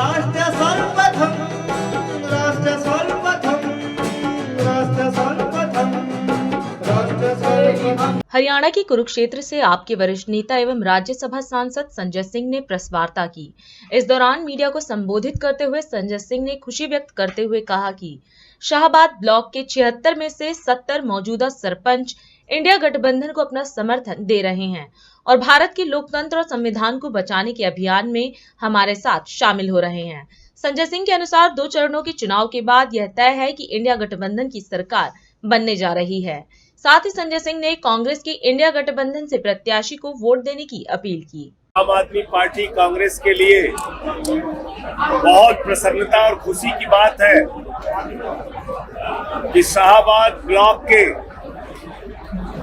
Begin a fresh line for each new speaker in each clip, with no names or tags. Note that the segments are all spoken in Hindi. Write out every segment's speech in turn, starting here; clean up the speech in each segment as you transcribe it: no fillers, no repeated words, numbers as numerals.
राष्ट्र सर्वप्रथम राष्ट्र सर्वप्रथम राष्ट्र सर्वप्रथम राष्ट्र सर्वप्रथम।
हरियाणा के कुरुक्षेत्र से आपके वरिष्ठ नेता एवं राज्यसभा सांसद संजय सिंह ने प्रेस वार्ता की। इस दौरान मीडिया को संबोधित करते हुए संजय सिंह ने खुशी व्यक्त करते हुए कहा कि शाहबाद ब्लॉक के 76 में से 70 मौजूदा सरपंच इंडिया गठबंधन को अपना समर्थन दे रहे हैं और भारत के लोकतंत्र और संविधान को बचाने के अभियान में हमारे साथ शामिल हो रहे हैं। संजय सिंह के अनुसार 2 चरणों के चुनाव के बाद यह तय है कि इंडिया गठबंधन की सरकार बनने जा रही है। साथ ही संजय सिंह ने कांग्रेस की इंडिया गठबंधन से प्रत्याशी को वोट देने की अपील की।
आम आदमी पार्टी कांग्रेस के लिए बहुत प्रसन्नता और खुशी की बात है कि शाहबाद ब्लॉक के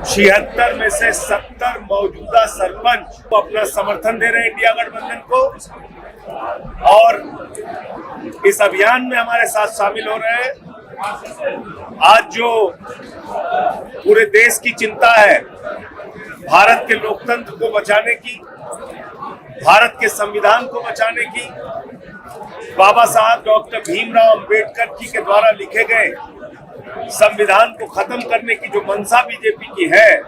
76 में से 70 मौजूदा सरपंच को अपना समर्थन दे रहे हैं इंडिया गठबंधन को और इस अभियान में हमारे साथ शामिल हो रहे हैं। आज जो पूरे देश की चिंता है भारत के लोकतंत्र को बचाने की, भारत के संविधान को बचाने की, बाबा साहब डॉक्टर भीमराव अंबेडकर जी के द्वारा लिखे गए संविधान को खत्म करने की जो मंशा बीजेपी की है,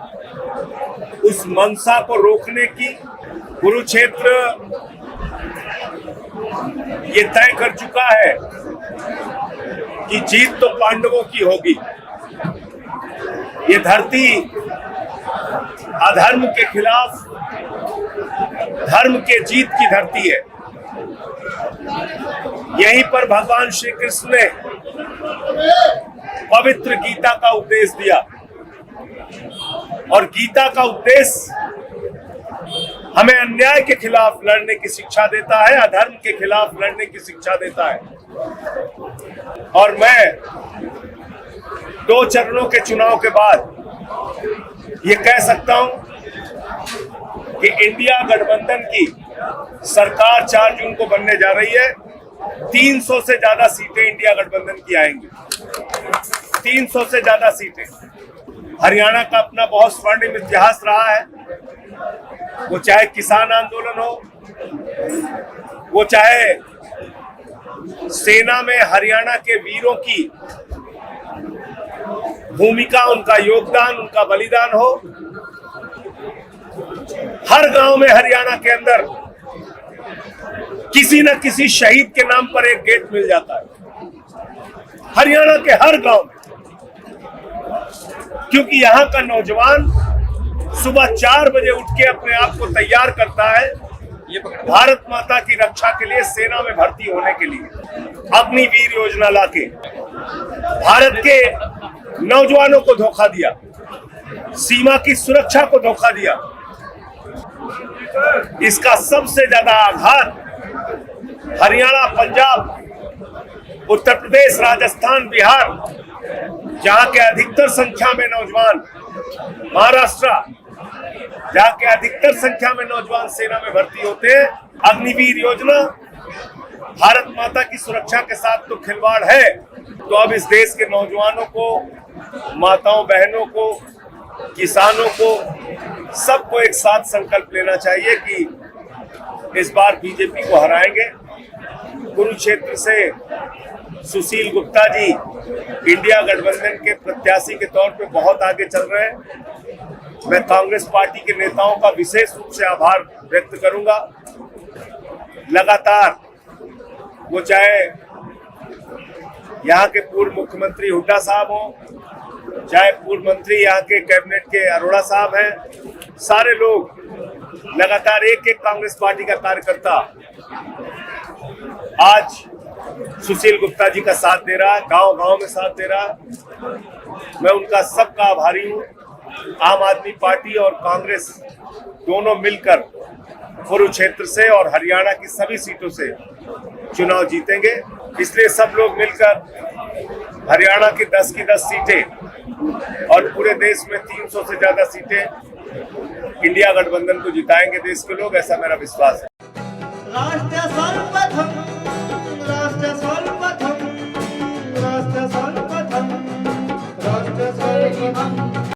उस मंशा को रोकने की कुरुक्षेत्र ये तय कर चुका है कि जीत तो पांडवों की होगी। ये धरती अधर्म के खिलाफ धर्म के जीत की धरती है। यहीं पर भगवान श्री कृष्ण ने पवित्र गीता का उपदेश दिया और गीता का उपदेश हमें अन्याय के खिलाफ लड़ने की शिक्षा देता है, अधर्म के खिलाफ लड़ने की शिक्षा देता है। और मैं 2 चरणों के चुनाव के बाद ये कह सकता हूं कि इंडिया गठबंधन की सरकार 4 जून को बनने जा रही है। 300 से ज्यादा सीटें इंडिया गठबंधन की आएंगी, 300 से ज्यादा सीटें। हरियाणा का अपना बहुत स्वर्णिम इतिहास रहा है, वो चाहे किसान आंदोलन हो, वो चाहे सेना में हरियाणा के वीरों की भूमिका, उनका योगदान, उनका बलिदान हो। हर गांव में हरियाणा के अंदर किसी न किसी शहीद के नाम पर एक गेट मिल जाता है, हरियाणा के हर गांव में, क्योंकि यहाँ का नौजवान सुबह 4 बजे उठ के अपने आप को तैयार करता है भारत माता की रक्षा के लिए, सेना में भर्ती होने के लिए। अग्निवीर योजना लाके भारत के नौजवानों को धोखा दिया, सीमा की सुरक्षा को धोखा दिया। इसका सबसे ज्यादा आघात हरियाणा, पंजाब, उत्तर प्रदेश, राजस्थान, बिहार, जहां के अधिकतर संख्या में नौजवान, महाराष्ट्र, जहां के अधिकतर संख्या में नौजवान सेना में भर्ती होते हैं। अग्निवीर योजना भारत माता की सुरक्षा के साथ तो खिलवाड़ है, तो अब इस देश के नौजवानों को, माताओं बहनों को, किसानों को, सबको एक साथ संकल्प लेना चाहिए कि इस बार बीजेपी को हराएंगे। कुरुक्षेत्र से सुशील गुप्ता जी इंडिया गठबंधन के प्रत्याशी के तौर पे बहुत आगे चल रहे हैं। मैं कांग्रेस पार्टी के नेताओं का विशेष रूप से आभार व्यक्त करूंगा। लगातार वो चाहे यहाँ के पूर्व मुख्यमंत्री हुड्डा साहब हो, चाहे पूर्व मंत्री यहाँ के कैबिनेट के अरोड़ा साहब हैं, सारे लोग लगातार एक कांग्रेस पार्टी का कार्यकर्ता आज सुशील गुप्ता जी का साथ दे रहा है, गांव गांव में साथ दे रहा है। मैं उनका सबका आभारी हूँ। आम आदमी पार्टी और कांग्रेस दोनों मिलकर कुरुक्षेत्र से और हरियाणा की सभी सीटों से चुनाव जीतेंगे। इसलिए सब लोग मिलकर हरियाणा की 10 सीटें और पूरे देश में 300 से ज्यादा सीटें इंडिया गठबंधन को जिताएंगे देश के लोग, ऐसा मेरा विश्वास है।
राष्ट्र सर्वप्रथम राष्ट्र सर्वप्रथम राष्ट्र सर्वप्रथम राष्ट्र सर्वप्रथम।